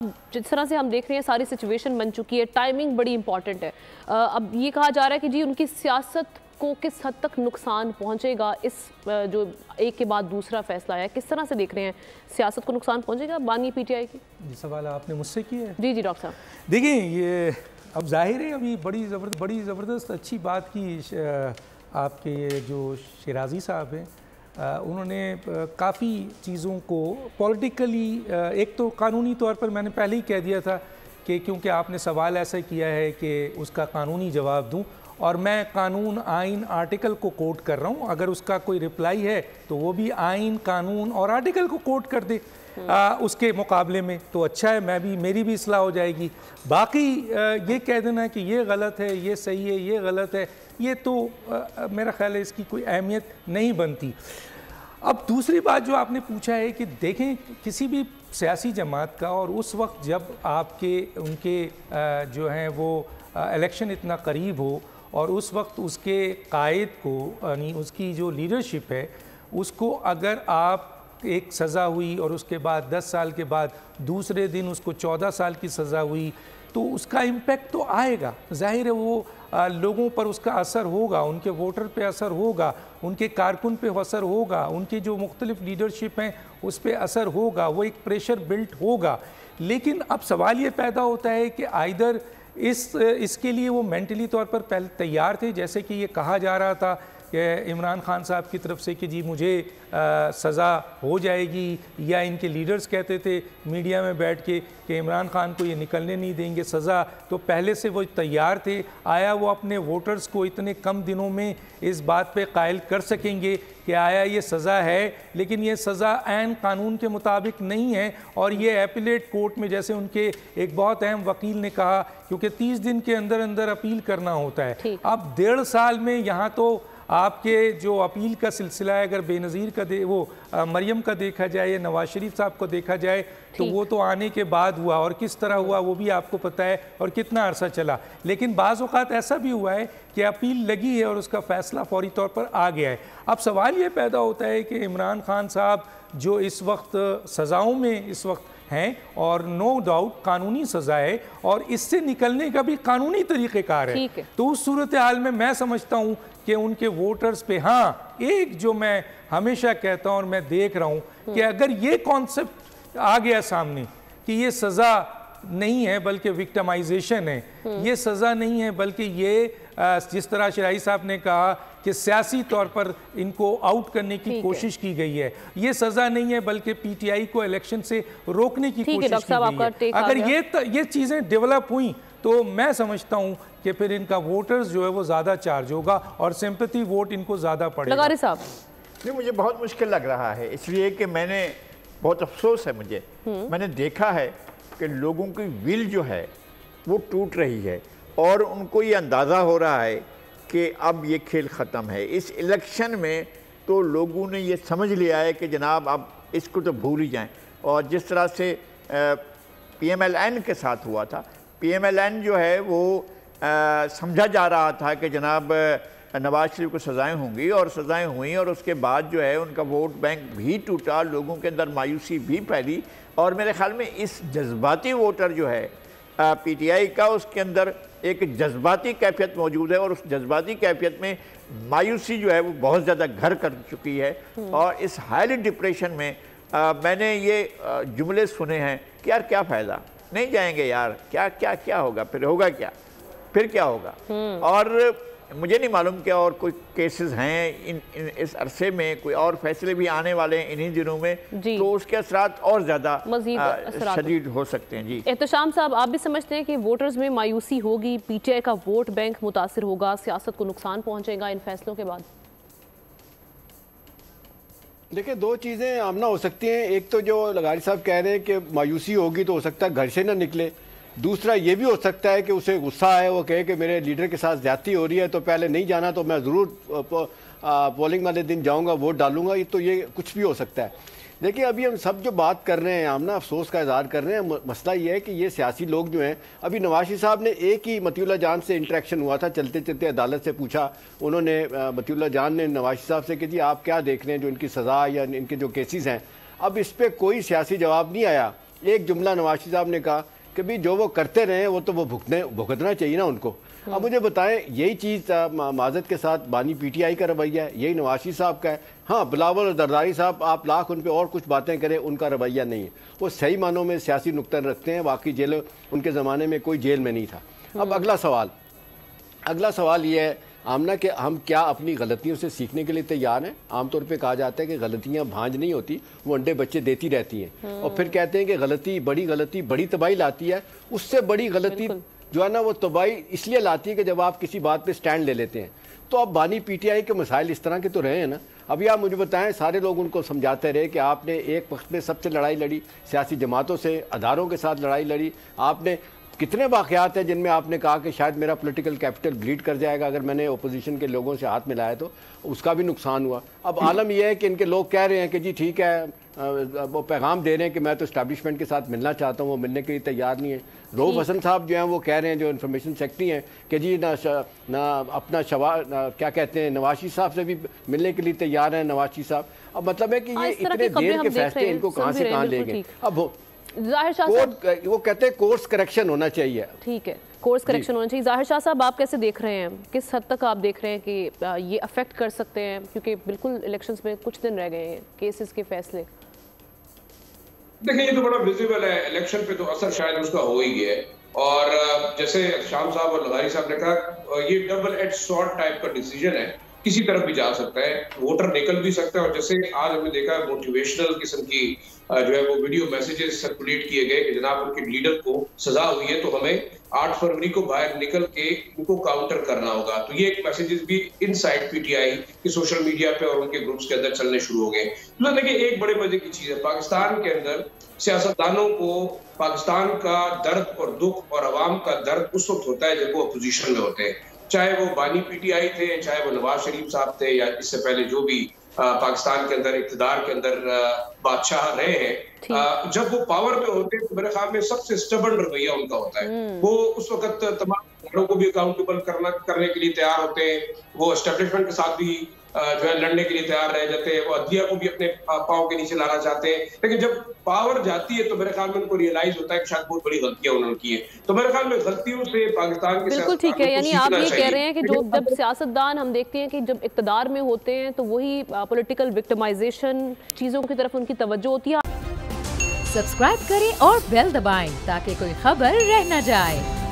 जिस तरह से हम देख रहे हैं सारी सिचुएशन बन चुकी है, टाइमिंग बड़ी इंपॉर्टेंट है। अब ये कहा जा रहा है कि जी उनकी सियासत को किस हद तक नुकसान पहुंचेगा, इस जो एक के बाद दूसरा फैसला है, किस तरह से देख रहे हैं सियासत को नुकसान पहुंचेगा बानी पीटीआई की? ये सवाल आपने मुझसे किया है। जी डॉक्टर साहब देखिए, ये अब जाहिर है अभी बड़ी ज़बरदस्त अच्छी बात की आपके ये जो शिराजी साहब हैं, उन्होंने काफ़ी चीज़ों को पॉलिटिकली, एक तो कानूनी तौर पर मैंने पहले ही कह दिया था कि क्योंकि आपने सवाल ऐसा किया है कि उसका कानूनी जवाब दूं, और मैं कानून, आइन, आर्टिकल को कोट कर रहा हूं। अगर उसका कोई रिप्लाई है तो वो भी आइन, कानून और आर्टिकल को कोट कर दे उसके मुकाबले में, तो अच्छा है, मेरी भी इस्लाह हो जाएगी। बाकी ये कह देना कि ये गलत है, ये सही है, ये गलत है, ये तो मेरा ख्याल है इसकी कोई अहमियत नहीं बनती। अब दूसरी बात जो आपने पूछा है कि देखें किसी भी सियासी जमात का, और उस वक्त जब उनके जो हैं वो इलेक्शन इतना करीब हो, और उस वक्त उसके कायद को, यानी उसकी जो लीडरशिप है उसको, अगर आप एक सज़ा हुई और उसके बाद 10 साल के बाद दूसरे दिन उसको 14 साल की सज़ा हुई, तो उसका इम्पेक्ट तो आएगा। जाहिर है वो लोगों पर उसका असर होगा, उनके वोटर पे असर होगा, उनके कारकुन पे असर होगा, उनकी जो मुख्तलिफ लीडरशिप हैं उस पर असर होगा, वो एक प्रेशर बिल्ट होगा। लेकिन अब सवाल ये पैदा होता है कि आइदर इसके लिए वो मेंटली तौर पर पहले तैयार थे, जैसे कि ये कहा जा रहा था कि इमरान खान साहब की तरफ से कि जी मुझे सज़ा हो जाएगी, या इनके लीडर्स कहते थे मीडिया में बैठ के कि इमरान खान को ये निकलने नहीं देंगे सज़ा, तो पहले से वो तैयार थे। आया वो अपने वोटर्स को इतने कम दिनों में इस बात पे कायल कर सकेंगे कि आया ये सज़ा है, लेकिन ये सज़ा ऐन कानून के मुताबिक नहीं है, और ये एपीलेट कोर्ट में, जैसे उनके एक बहुत अहम वकील ने कहा, क्योंकि 30 दिन के अंदर अंदर अपील करना होता है। अब 1.5 साल में यहाँ तो आपके जो अपील का सिलसिला है, अगर बेनज़ीर का मरियम का देखा जाए या नवाज शरीफ साहब को देखा जाए, तो वो तो आने के बाद हुआ, और किस तरह हुआ वो भी आपको पता है, और कितना अरसा चला। लेकिन बाज़ औक़ात ऐसा भी हुआ है कि अपील लगी है और उसका फ़ैसला फौरी तौर पर आ गया है। अब सवाल ये पैदा होता है कि इमरान खान साहब जो इस वक्त सज़ाओं में इस वक्त हैं, और नो डाउट कानूनी सज़ा है, और इससे निकलने का भी कानूनी तरीक़ेकार है, तो उस सूरत हाल में मैं समझता हूँ कि उनके वोटर्स पे, हाँ, एक जो मैं हमेशा कहता हूँ और मैं देख रहा हूँ कि अगर ये कॉन्सेप्ट आ गया सामने कि ये सज़ा नहीं है बल्कि विक्टिमाइजेशन है, ये सज़ा नहीं है बल्कि ये जिस तरह शिराई साहब ने कहा कि सियासी तौर पर इनको आउट करने की कोशिश की गई है, ये सज़ा नहीं है बल्कि पीटीआई को इलेक्शन से रोकने की कोशिश की गई है। अगर ये चीज़ें डेवलप हुई तो मैं समझता हूँ कि फिर इनका वोटर्स जो है वो ज़्यादा चार्ज होगा और सिंपैथी वोट इनको ज़्यादा पड़ेगा। लगारी साहब, नहीं, मुझे बहुत मुश्किल लग रहा है, इसलिए कि मैंने, बहुत अफसोस है मुझे, मैंने देखा है कि लोगों की विल जो है वो टूट रही है, और उनको ये अंदाज़ा हो रहा है कि अब ये खेल ख़त्म है। इस इलेक्शन में तो लोगों ने ये समझ लिया है कि जनाब अब इसको तो भूल ही जाएं, और जिस तरह से PMLN के साथ हुआ था, PMLN जो है वो समझा जा रहा था कि जनाब नवाज शरीफ को सज़ाएँ होंगी, और सज़ाएँ हुई, और उसके बाद जो है उनका वोट बैंक भी टूटा, लोगों के अंदर मायूसी भी फैली, और मेरे ख्याल में इस जज्बाती वोटर जो है PTI का, उसके अंदर एक जज्बाती कैफियत मौजूद है, और उस जज्बाती कैफियत में मायूसी जो है वो बहुत ज़्यादा घर कर चुकी है। और इस हाईली डिप्रेशन में मैंने ये जुमले सुने हैं कि यार क्या फ़ायदा, नहीं जाएंगे यार, क्या क्या क्या होगा, फिर होगा क्या, फिर क्या होगा। और मुझे नहीं मालूम कि और कोई केसेस हैं इस अरसे में, कोई और फैसले भी आने वाले हैं इन्हीं दिनों में, तो उसके असरात और ज़्यादा शदीद हो सकते हैं। जी एहतशाम साहब, आप भी समझते हैं कि वोटर्स में मायूसी होगी, PTI का वोट बैंक मुतासिर होगा, सियासत को नुकसान पहुंचेगा इन फैसलों के बाद? देखिए, दो चीज़ें आमना हो सकती हैं। एक तो जो लगारी साहब कह रहे हैं कि मायूसी होगी तो हो सकता है घर से ना निकले, दूसरा ये भी हो सकता है कि उसे गुस्सा है, वो कहे कि मेरे लीडर के साथ ज़्यादती हो रही है तो पहले नहीं जाना, तो मैं ज़रूर पोलिंग वाले दिन जाऊंगा, वोट डालूंगा, तो ये कुछ भी हो सकता है। देखिए, अभी हम सब जो बात कर रहे हैं, हम ना अफसोस का इजहार कर रहे हैं। मसला ये है कि ये सियासी लोग जो हैं, अभी नवाज शरीफ साहब ने एक ही मतीउल्लाह जान से इंटरेक्शन हुआ था, चलते चलते अदालत से पूछा उन्होंने, मतीउल्लाह जान ने नवाज शरीफ साहब से कि जी आप क्या देख रहे हैं जो इनकी सज़ा या इनके जो केसेस हैं। अब इस पर कोई सियासी जवाब नहीं आया, एक जुमला नवाज शरीफ साहब ने कहा कि भाई जो वो करते रहे वो तो वो भुगतना चाहिए ना उनको। अब मुझे बताएं, यही चीज़ माजत के साथ बानी पीटीआई का रवैया है, यही नवाज शरीफ साहब का है। हाँ, बिलावल और जरदारी साहब आप लाख उन पर और कुछ बातें करें, उनका रवैया नहीं है। वो सही मानों में सियासी नुक्ता रखते हैं, बाकी जेल उनके ज़माने में कोई जेल में नहीं था। अब अगला सवाल ये है आमना कि हम क्या अपनी गलतियों से सीखने के लिए तैयार हैं। आमतौर पे कहा जाता है कि गलतियां भांज नहीं होती, वो अंडे बच्चे देती रहती हैं। और फिर कहते हैं कि गलती बड़ी तबाही लाती है। उससे बड़ी गलती जो है ना वो तबाही इसलिए लाती है कि जब आप किसी बात पे स्टैंड ले लेते हैं। तो अब बानी पीटीआई के मसाइल इस तरह के तो रहे हैं ना। अभी आप मुझे बताएं, सारे लोग उनको समझाते रहे कि आपने एक वक्त में सबसे लड़ाई लड़ी, सियासी जमातों से, अदारों के साथ लड़ाई लड़ी। आपने कितने वाक़यात हैं जिनमें आपने कहा कि शायद मेरा पॉलिटिकल कैपिटल ब्लीड कर जाएगा अगर मैंने ओपोजिशन के लोगों से हाथ मिलाया, तो उसका भी नुकसान हुआ। अब आलम यह है कि इनके लोग कह रहे हैं कि जी ठीक है, वो पैगाम दे रहे हैं कि मैं तो इस्टेब्लिशमेंट के साथ मिलना चाहता हूँ, वो मिलने के लिए तैयार नहीं है। रऊफ हसन साहब जो हैं वो कह रहे हैं, जो इन्फॉर्मेशन सेक्रेटरी हैं, कि जी ना अपना क्या कहते हैं, नवाज शरीफ साहब से भी मिलने के लिए तैयार हैं नवाज शरीफ साहब। अब मतलब है कि ये इतने देर के फैसले इनको कहाँ से कहाँ ले गए। अब ज़ाहिर शाह साहब वो कहते हैं कोर्स करेक्शन होना चाहिए। ठीक है, कोर्स करेक्शन होना चाहिए। ज़ाहिर शाह साहब, आप कैसे देख रहे हैं, किस हद तक आप देख रहे हैं कि ये अफेक्ट कर सकते हैं, क्योंकि बिल्कुल इलेक्शंस में कुछ दिन रह गए हैं, केसेस के फैसले? देखिए, ये तो बड़ा विजिबल है, इलेक्शन पे तो असर शायद उसका हो ही गया है। और जैसे शाम साहब और लगारी साहब ने कहा, ये डबल एज शॉर्ट टाइप का डिसीजन है, किसी तरफ भी जा सकता है, वोटर निकल भी सकता है। और जैसे आज हमने देखा मोटिवेशनल किस्म की जो है वो वीडियो मैसेजेस सर्कुलेट किए गए कि जनाब उनके लीडर को सजा हुई है, तो हमें 8 फरवरी को बाहर निकल के उनको काउंटर करना होगा। तो ये एक मैसेजेस भी इनसाइड पीटीआई के सोशल मीडिया पे और उनके ग्रुप्स के अंदर चलने शुरू हो गए। तो देखिए, एक बड़े मजे की चीज है, पाकिस्तान के अंदर सियासतदानों को पाकिस्तान का दर्द और दुख और अवाम का दर्द उस वक्त होता है जब वो अपोजिशन में होते हैं, चाहे वो बानी पीटीआई थे, चाहे वो नवाज शरीफ साहब थे, या इससे पहले जो भी पाकिस्तान के अंदर इक़्तिदार के अंदर बादशाह रहे हैं। जब वो पावर पे होते हैं तो मेरे ख्याल में सबसे स्टबर्न रवैया उनका होता है। वो उस वक्त तमाम लोगों को भी अकाउंटेबल करने के लिए तैयार होते हैं, वो एस्टेब्लिशमेंट के साथ भी जो है लड़ने के लिए तैयार रह जाते हैं, वो अदलिया को भी अपने पांव के नीचे लाना चाहते हैं। लेकिन जब पावर जाती है तो मेरे ख्याल में उनको रियलाइज होता है कि शायद बहुत बड़ी गलतियां उन्होंने की है। तो मेरे ख्याल में गलतियों से पाकिस्तान के बिल्कुल ठीक है, यानी आप ये कह रहे हैं कि जब सियासतदान हम देखते हैं कि जब इक़्तिदार में होते हैं तो वही पॉलिटिकल विक्टिमाइजेशन चीजों की तरफ उनकी तवज्जो होती है। सब्सक्राइब करें और बेल दबाएं ताकि कोई खबर रह न जाए।